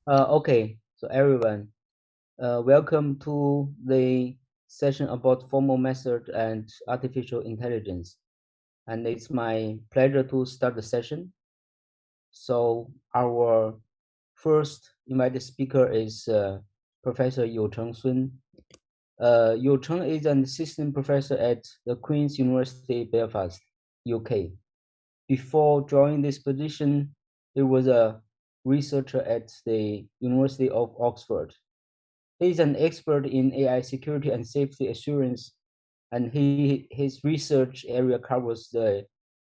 Okay, so everyone, welcome to the session about formal method and artificial intelligence. And it's my pleasure to start the session. So our first invited speaker is Professor Youcheng Sun. Youcheng is an assistant professor at the Queen's University, Belfast, UK. Before joining this position, he was a researcher at the University of Oxford. He is an expert in AI security and safety assurance, and his research area covers the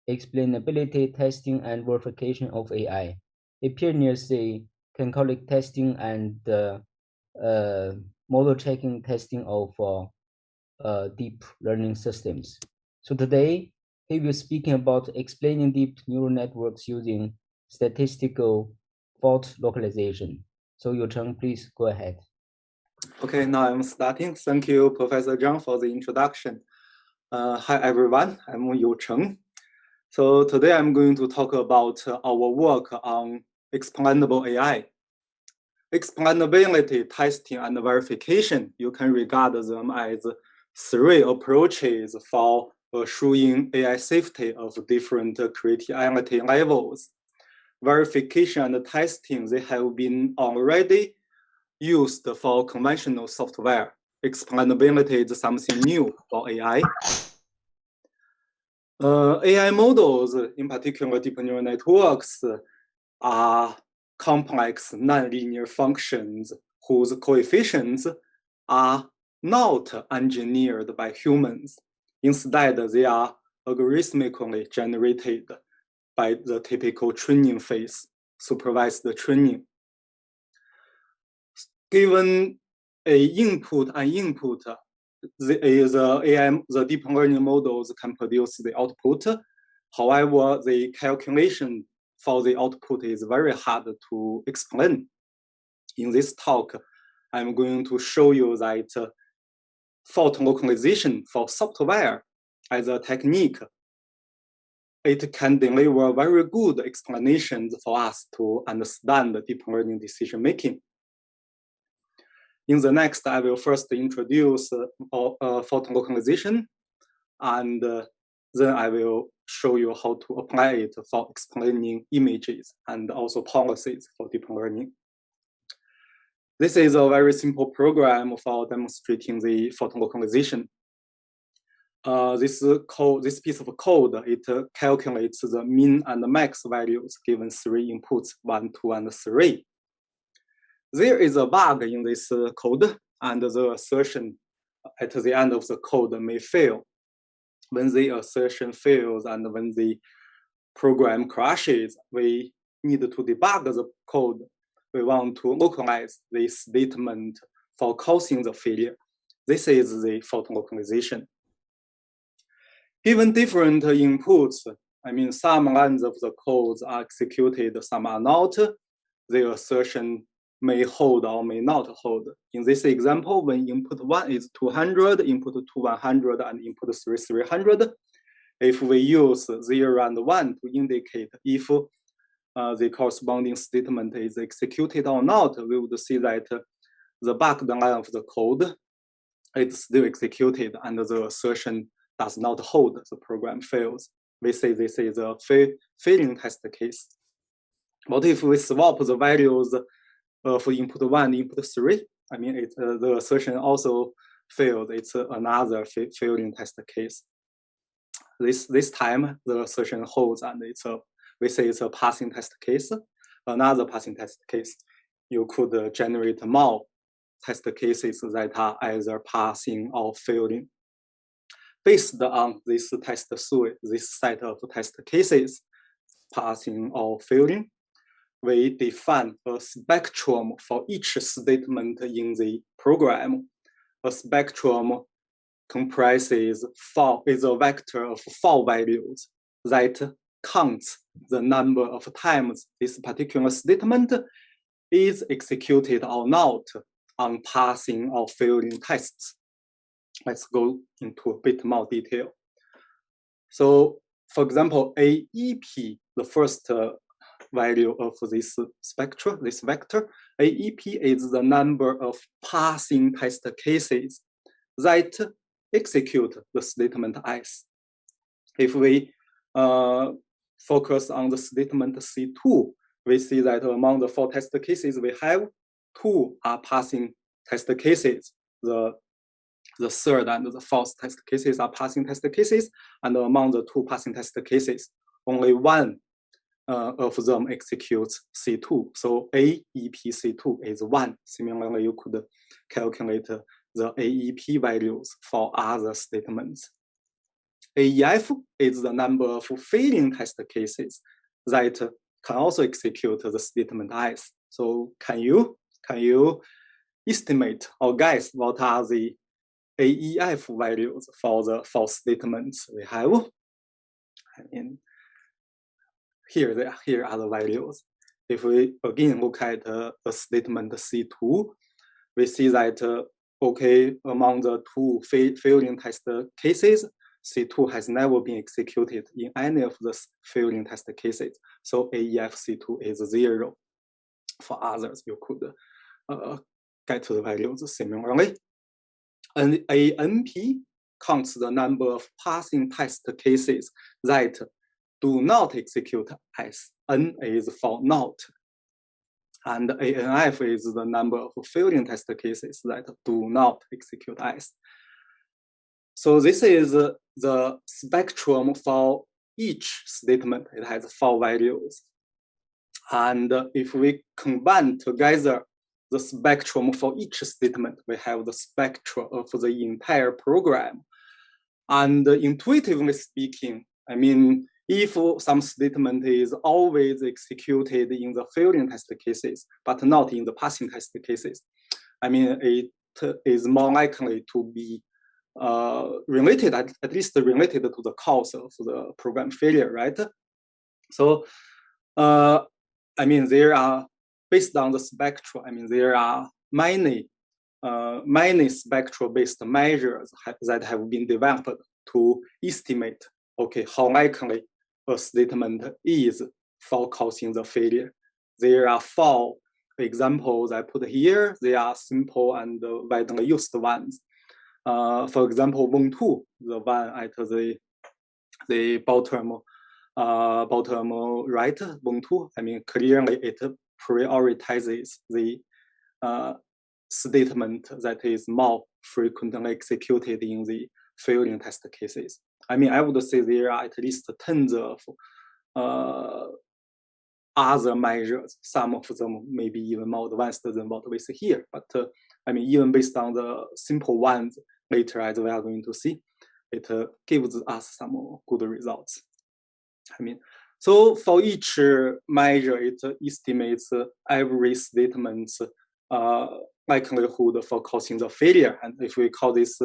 explainability testing and verification of AI. He pioneers the canonical testing and model checking testing of deep learning systems. So today, he will be speaking about explaining deep neural networks using statistical fault localization. So Youcheng, please go ahead. Okay, now I'm starting. Thank you, Professor Zhang, for the introduction. Hi, everyone. I'm Youcheng. So today I'm going to talk about our work on explainable AI. Explainability testing and verification, you can regard them as three approaches for assuring AI safety of different criticality levels. Verification and testing, they have been already used for conventional software. Explainability is something new for AI. AI models, in particular deep neural networks, are complex nonlinear functions whose coefficients are not engineered by humans. Instead, they are algorithmically generated by the typical training phase, supervised training. Given a input and input, the deep learning models can produce the output. However, the calculation for the output is very hard to explain. In this talk, I'm going to show you that fault localization for software as a technique, it can deliver very good explanations for us to understand deep learning decision making. In the next, I will first introduce fault localization, and then I will show you how to apply it for explaining images and also policies for deep learning. This is a very simple program for demonstrating the fault localization. This piece of code, it calculates the min and max values given three inputs, 1, 2, and 3. There is a bug in this code, and the assertion at the end of the code may fail. When the assertion fails and when the program crashes, we need to debug the code. We want to localize the statement for causing the failure. This is the fault localization. Given different inputs, I mean, some lines of the codes are executed, some are not. The assertion may hold or may not hold. In this example, when input 1 is 200, input 2 100, and input 3 300, if we use 0 and 1 to indicate if the corresponding statement is executed or not, we would see that the backed line of the code is still executed and the assertion does not hold, the program fails. We say this is a failing test case. What if we swap the values for input 1 and input 3? I mean, the assertion also failed. It's another failing test case. This time, the assertion holds, and we say it's a passing test case. Another passing test case, you could generate more test cases that are either passing or failing. Based on this test suite, this set of test cases, passing or failing, we define a spectrum for each statement in the program. A spectrum comprises is a vector of 4 values that counts the number of times this particular statement is executed or not on passing or failing tests. Let's go into a bit more detail. So, for example, AEP, the first value of this spectra, this vector. AEP is the number of passing test cases that execute the statement S. If we focus on the statement C2, we see that among the 4 test cases we have, 2 are passing test cases. The third and the fourth test cases are passing test cases, and among the 2 passing test cases, only 1 of them executes C2. So AEP C2 is 1. Similarly, you could calculate the AEP values for other statements. AEF is the number of failing test cases that can also execute the statement S. So can you estimate or guess what are the AEF values for the 4 statements we have? I mean, here are the values. If we again look at the statement C2, we see that okay, among the 2 failing test cases, C2 has never been executed in any of the failing test cases. So AEF C2 is 0. For others, you could get to the values similarly. And ANP counts the number of passing test cases that do not execute S. N is for not. And ANF is the number of failing test cases that do not execute S. So this is the spectrum for each statement. It has 4 values. And if we combine together the spectrum for each statement, we have the spectrum of the entire program. And intuitively speaking, I mean, if some statement is always executed in the failing test cases, but not in the passing test cases, I mean, it is more likely to be related, at least related to the cause of the program failure, right? So, I mean, there are, based on the spectra, I mean, there are many spectral-based measures that have been developed to estimate, okay, how likely a statement is for causing the failure. There are 4 examples I put here. They are simple and widely used ones. For example, Wong2, the one at the bottom right, Wong2, I mean, clearly it prioritizes the statement that is more frequently executed in the failing test cases. I mean, I would say there are at least tens of other measures. Some of them may be even more advanced than what we see here. But I mean, even based on the simple ones, later as we are going to see, it gives us some good results. I mean, so for each measure, it estimates every statement's likelihood for causing the failure. And if we call this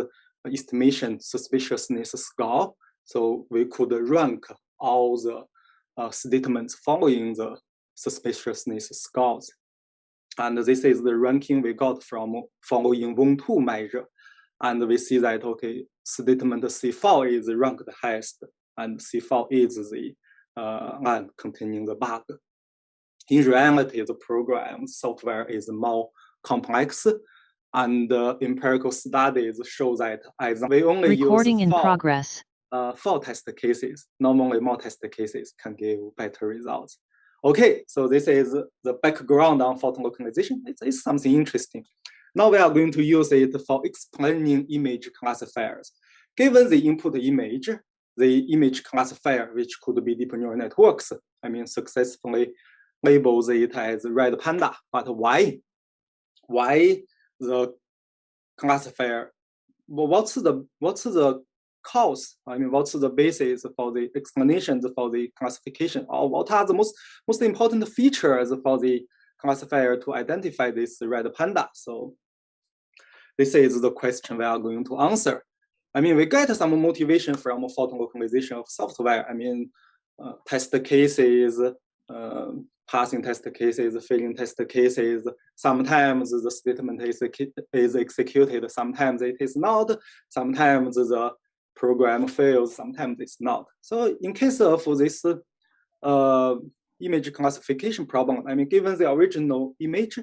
estimation suspiciousness score, so we could rank all the statements following the suspiciousness scores. And this is the ranking we got from following Wong2 measure. And we see that, okay, statement C4 is ranked highest, and C4 is the line containing the bug. In reality, the program software is more complex, and empirical studies show that as we only use 4 test cases, normally more test cases can give better results. Okay, so this is the background on photon localization. It's something interesting. Now we are going to use it for explaining image classifiers. Given the input image, the image classifier, which could be deep neural networks, I mean, successfully labels it as red panda. But why? Why the classifier? Well, what's the cause? I mean, what's the basis for the explanations for the classification? Or what are the most important features for the classifier to identify this red panda? So this is the question we are going to answer. I mean, we get some motivation from photon localization of software. I mean, test cases, passing test cases, failing test cases. Sometimes the statement is executed, sometimes it is not, sometimes the program fails, sometimes it's not. So in case of this image classification problem. I mean, given the original image,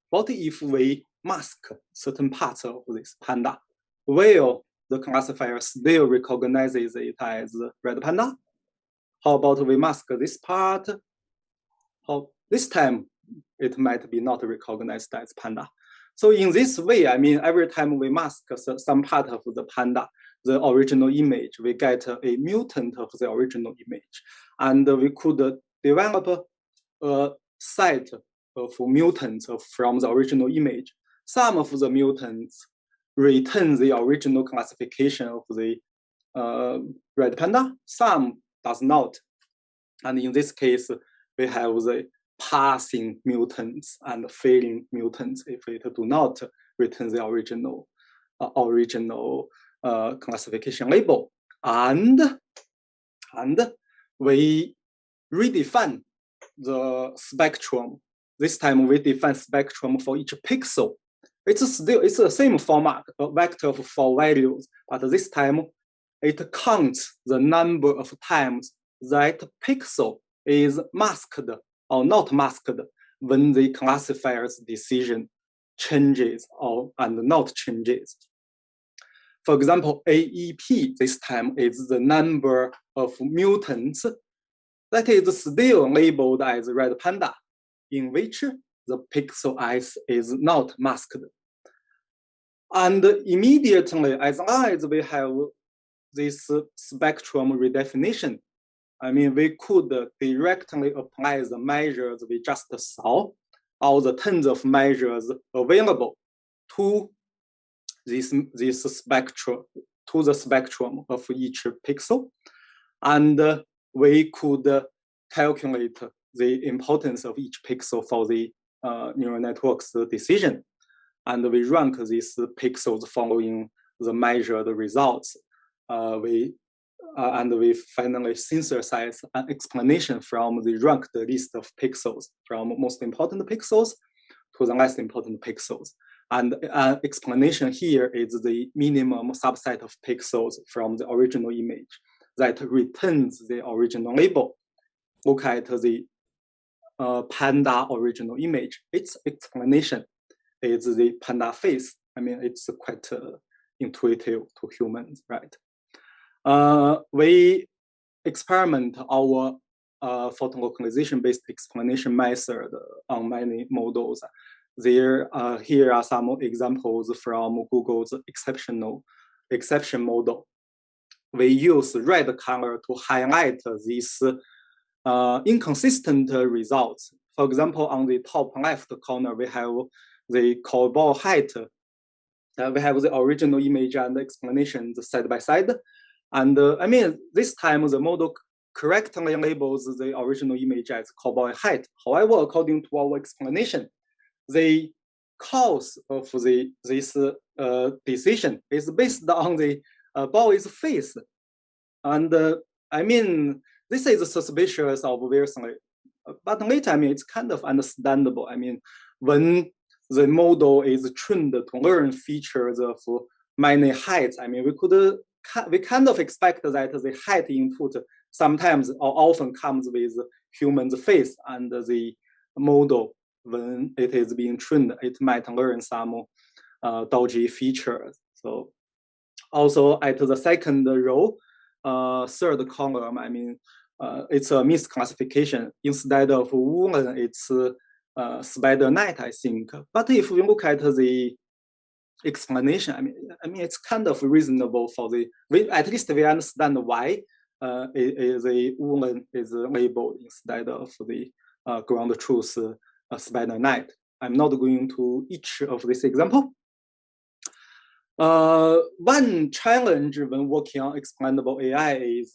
what if we mask certain parts of this panda? Will the classifier still recognizes it as red panda? How about we mask this part? How this time it might be not recognized as panda. So in this way, I mean, every time we mask some part of the panda, the original image, we get a mutant of the original image. And we could develop a set of mutants from the original image. Some of the mutants return the original classification of the red panda, some does not. And in this case, we have the passing mutants and failing mutants if it do not return the original classification label. And we redefine the spectrum. This time we define spectrum for each pixel. It's the same format, a vector of 4 values, but this time it counts the number of times that pixel is masked or not masked when the classifier's decision changes and not changes. For example, AEP this time is the number of mutants that is still labeled as red panda, in which the pixel S is not masked. And immediately, as long as we have this spectrum redefinition, I mean, we could directly apply the measures we just saw, or the tons of measures available to this spectrum, to the spectrum of each pixel. And we could calculate the importance of each pixel for the neural network's decision. And we rank these pixels following the measured results. And we finally synthesize an explanation from the ranked list of pixels, from most important pixels to the less important pixels. And an explanation here is the minimum subset of pixels from the original image that returns the original label. Look at the panda original image. Its explanation is the panda face. I mean, it's quite intuitive to humans, right? We experiment our photon localization-based explanation method on many models. Here are some examples from Google's exception model. We use red color to highlight these inconsistent results. For example, on the top left corner, we have the cowboy hat. We have the original image and the explanations side by side. And I mean, this time the model correctly labels the original image as cowboy hat. However, according to our explanation, the cause of this decision is based on the boy's face. And I mean, this is suspicious, obviously. But later, I mean, it's kind of understandable. I mean, when the model is trained to learn features of many hats, I mean, we kind of expect that the height input sometimes or often comes with human's face, and the model, when it is being trained, it might learn some dodgy features. So also at the second row, third column, I mean, it's a misclassification. Instead of woolen, it's spider net, I think. But if we look at the explanation, I mean, it's kind of reasonable for at least we understand why the woolen is labeled instead of the ground truth spider net. I'm not going to each of this example. One challenge when working on explainable AI is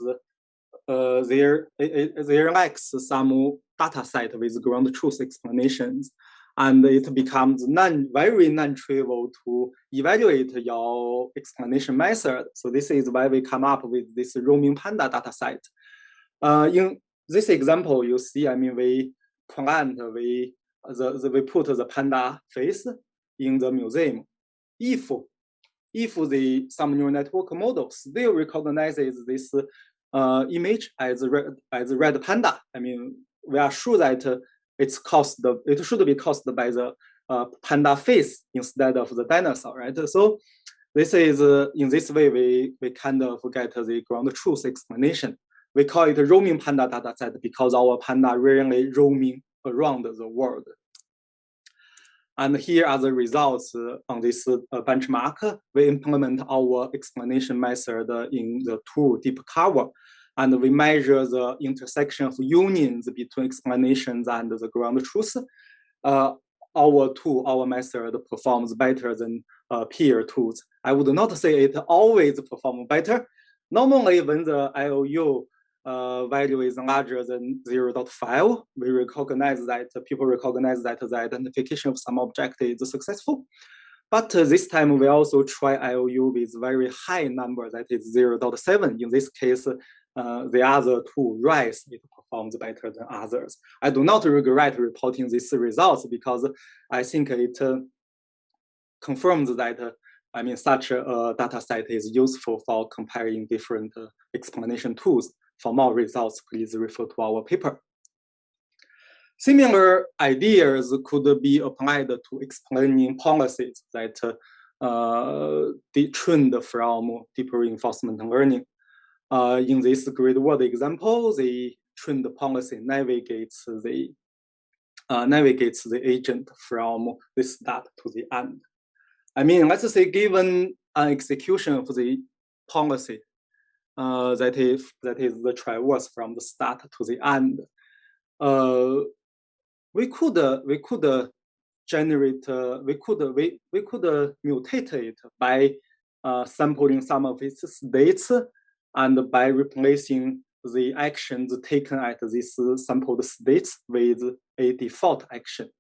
there lacks some data set with ground truth explanations, and it becomes very non-trivial to evaluate your explanation method. So this is why we come up with this roaming panda data set. In this example, you see, I mean, we put the panda face in the museum. If some neural network model still recognizes this image as a red panda. I mean, we are sure that it should be caused by the panda face instead of the dinosaur, right? So this is in this way we kind of get the ground truth explanation. We call it roaming panda dataset because our panda rarely roaming around the world. And here are the results on this benchmark. We implement our explanation method in the tool deep cover, and we measure the intersection of unions between explanations and the ground truth. Our tool, our method performs better than peer tools. I would not say it always performs better. Normally, when the IOU value is larger than 0.5, we recognize that people recognize that the identification of some object is successful. But this time we also try IOU with very high number, that is 0.7. In this case, the other two rise, it performs better than others. I do not regret reporting these results because I think it confirms that such a data set is useful for comparing different explanation tools. For more results, please refer to our paper. Similar ideas could be applied to explaining policies that trained from deep reinforcement learning. In this grid word example, the trained policy navigates the agent from the start to the end. I mean, let's say given an execution of the policy that is the traverse from the start to the end, we could mutate it by sampling some of its states and by replacing the actions taken at these sampled states with a default action.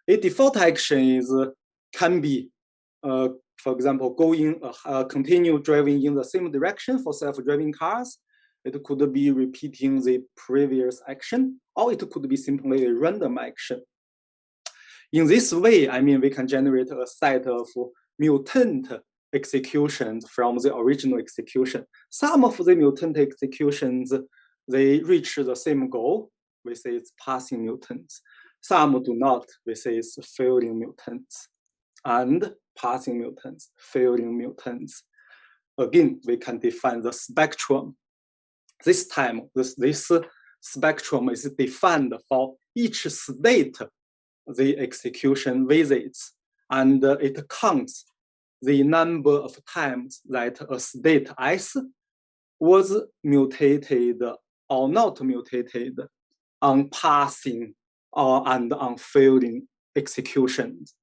A default action can be, for example, continue driving in the same direction for self-driving cars. It could be repeating the previous action, or it could be simply a random action. In this way, we can generate a set of mutant executions from the original execution. Some of the mutant executions, they reach the same goal. We say it's passing mutants. Some do not. We say it's failing mutants. And passing mutants, failing mutants. Again, we can define the spectrum. This time, this spectrum is defined for each state the execution visits, and it counts the number of times that a state S was mutated or not mutated on passing and on failing executions.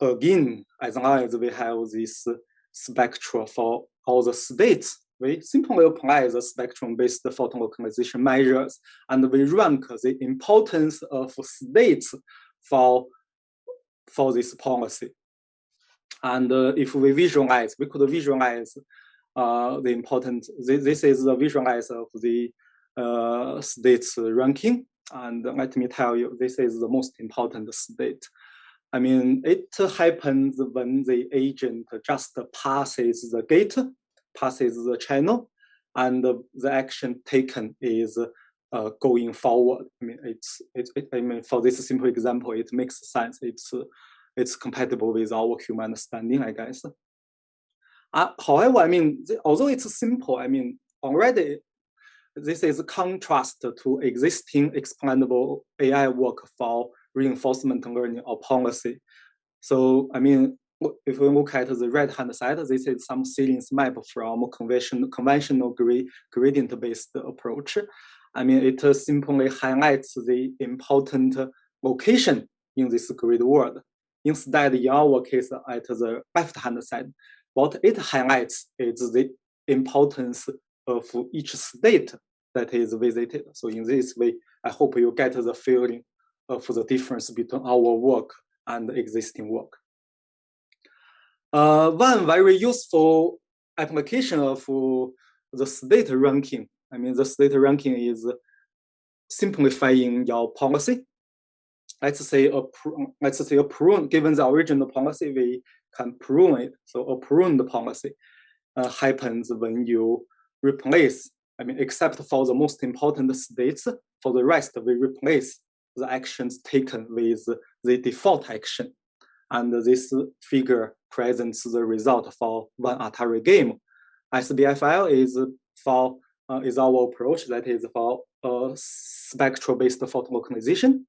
Again, as long as we have this spectrum for all the states, we simply apply the spectrum-based photon localization measures, and we rank the importance of states for this policy. And if we visualize, we could visualize the importance. This is the visualize of the states ranking. And let me tell you, this is the most important state. It happens when the agent just passes the gate, passes the channel, and the action taken is going forward. For this simple example, it makes sense. It's compatible with our human understanding, I guess. However, although it's simple, already this is a contrast to existing explainable AI work for reinforcement learning or policy. So, if we look at the right-hand side, this is some ceilings map from conventional gradient-based approach. It simply highlights the important location in this grid world. Instead, in our case, at the left-hand side, what it highlights is the importance of each state that is visited. So in this way, I hope you get the feeling of the difference between our work and existing work. One very useful application of the state ranking, the state ranking is simplifying your policy. Let's say a prune, given the original policy, we can prune it. So a pruned policy happens when you replace, except for the most important states, for the rest, we replace the actions taken with the default action. And this figure presents the result for one Atari game. SBFL is our approach, that is for spectral-based photo localization.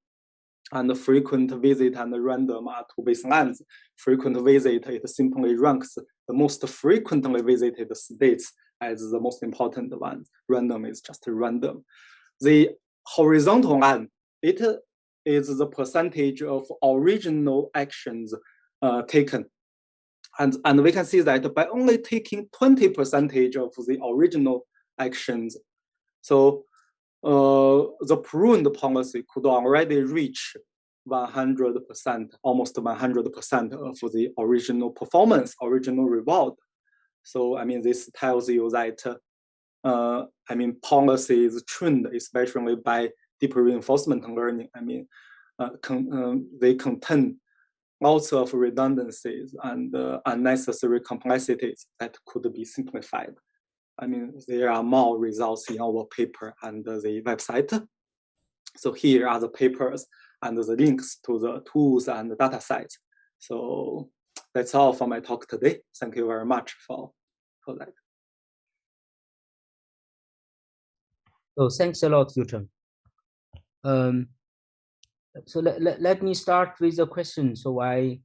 And frequent visit and random are two baselines. Frequent visit, it simply ranks the most frequently visited states as the most important ones. Random is just random. The horizontal line, it is the percentage of original actions taken. And we can see that by only taking 20% of the original actions, so the pruned policy could already reach 100%, almost 100% of the original performance, original reward. So, this tells you that, policy is tuned, especially by deep reinforcement learning. They contain lots of redundancies and unnecessary complexities that could be simplified. There are more results in our paper and the website. So here are the papers and the links to the tools and the data sets. So that's all for my talk today. Thank you very much for that. So thanks a lot, Youcheng. So let me start with a question. So why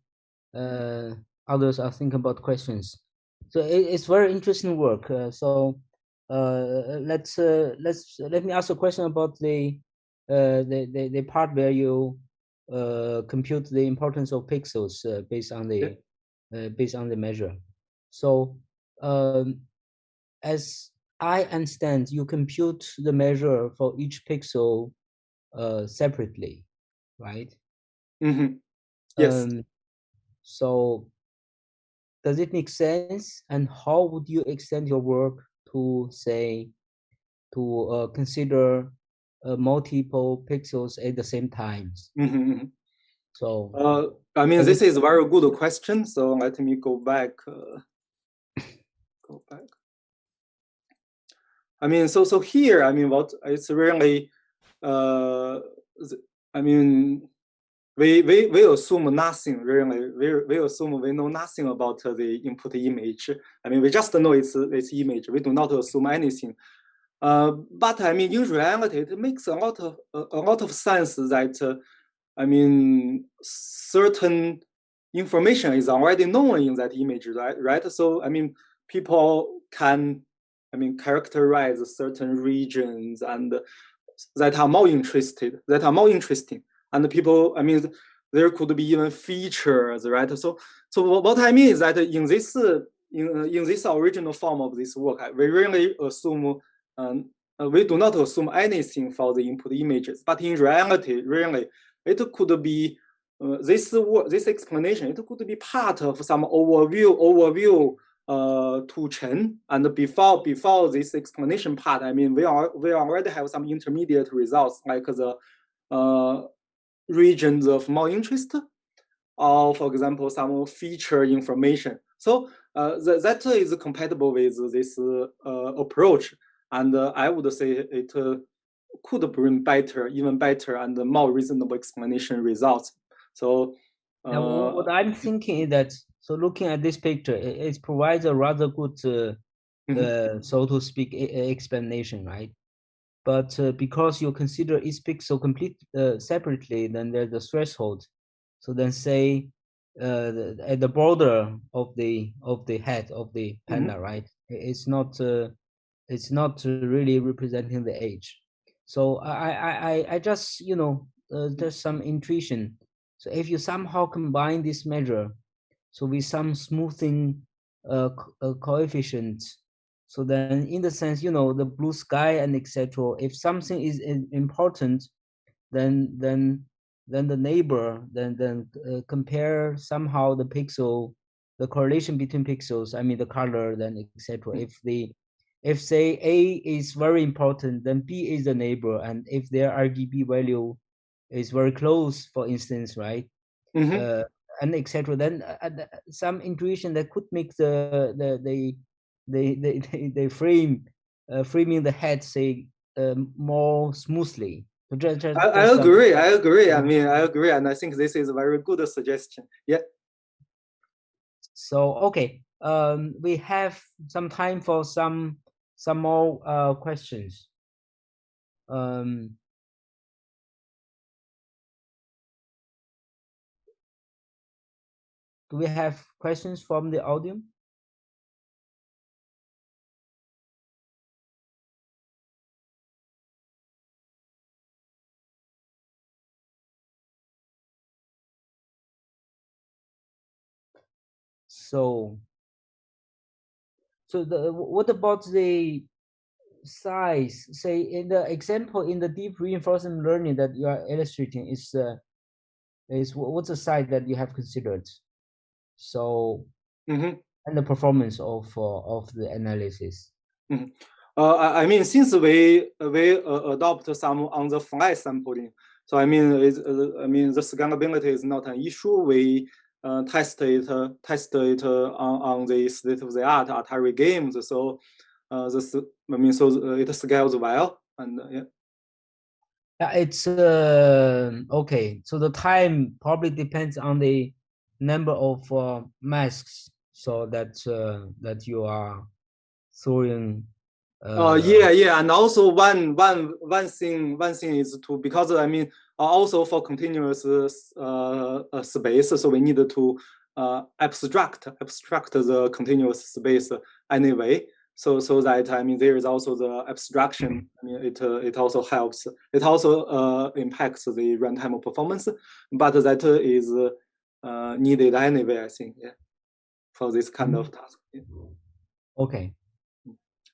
others are thinking about questions. So it's very interesting work. So let me ask a question about the part where you compute the importance of pixels based on the measure. So as I understand, you compute the measure for each pixel separately, right? Mm-hmm. Yes. So does it make sense? And how would you extend your work to say, to consider multiple pixels at the same time? Mm-hmm. So this is a very good question. So let me go back. So here, what it's really, we assume nothing really. We assume we know nothing about the input image. We just know it's image. We do not assume anything. But in reality, it makes a lot of sense that certain information is already known in that image, right? So people can characterize certain regions and that are more interesting. And people, there could be even features, right? So what I mean is that in this original form of this work, we really assume, we do not assume anything for the input images. But in reality, really, it could be this explanation. It could be part of some overview to Chen. And before this explanation part, we already have some intermediate results like the regions of more interest, or for example, some feature information. So that is compatible with this approach, and I would say it could bring even better and more reasonable explanation results. So now what I'm thinking is that, so looking at this picture, it provides a rather good, so to speak, explanation, right? But because you consider each pixel complete separately, then there's a threshold. So then say at the border of the head of the panda, right? It's not really representing the age. So I just, there's some intuition. So if you somehow combine this measure, so with some smoothing coefficient, so then in the sense, the blue sky and etc., if something is important, then the neighbor, then compare somehow the pixel, the correlation between pixels, the color, then etc. If say A is very important, then B is the neighbor, and if their RGB value is very close, for instance, right? And etc. Then some intuition that could make the frame framing the head, say, more smoothly. I agree. I agree. I mean, I agree, and I think this is a very good suggestion. Yeah. So okay, we have some time for some more questions. Do we have questions from the audience? So what about the size? Say in the example in the deep reinforcement learning that you are illustrating is what's the size that you have considered? So and the performance of the analysis. I mean, since we adopt some on the fly sampling, so I mean, the scalability is not an issue. We test it on the state of the art Atari games. So it scales well, and yeah. Yeah, it's okay. So the time probably depends on the number of masks, so that you are throwing. Yeah, and also one thing is to, because I mean, also for continuous space, so we need to abstract the continuous space anyway. So that, I mean, there is also the abstraction. I mean, it also helps. It also impacts the runtime performance, but that is needed anyway, I think, yeah, for this kind of task. Yeah. Okay.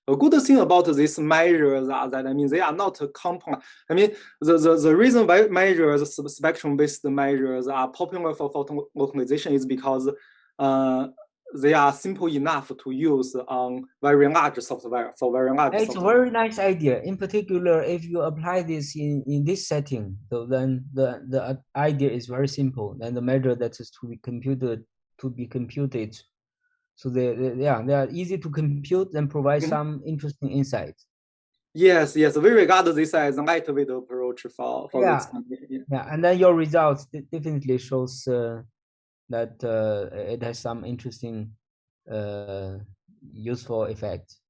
A good thing about these measures are that, I mean, they are not complex. I mean, the reason why measures, spectrum-based measures are popular for localization is because they are simple enough to use on very large software, for very large It's software. a very nice idea. In particular, if you apply this in this setting, so then the idea is very simple. Then the measure that is to be computed. So they are easy to compute and provide some interesting insights. Yes, we regard this as a lightweight approach for this. Yeah, and then your results definitely shows that it has some interesting useful effects.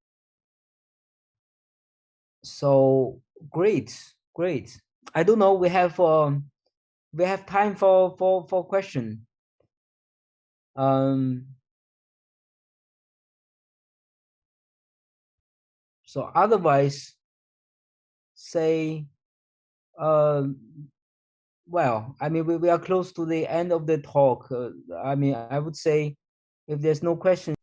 So great. I don't know. We have time for question. So otherwise, say, well, I mean, we are close to the end of the talk. I mean, I would say if there's no question,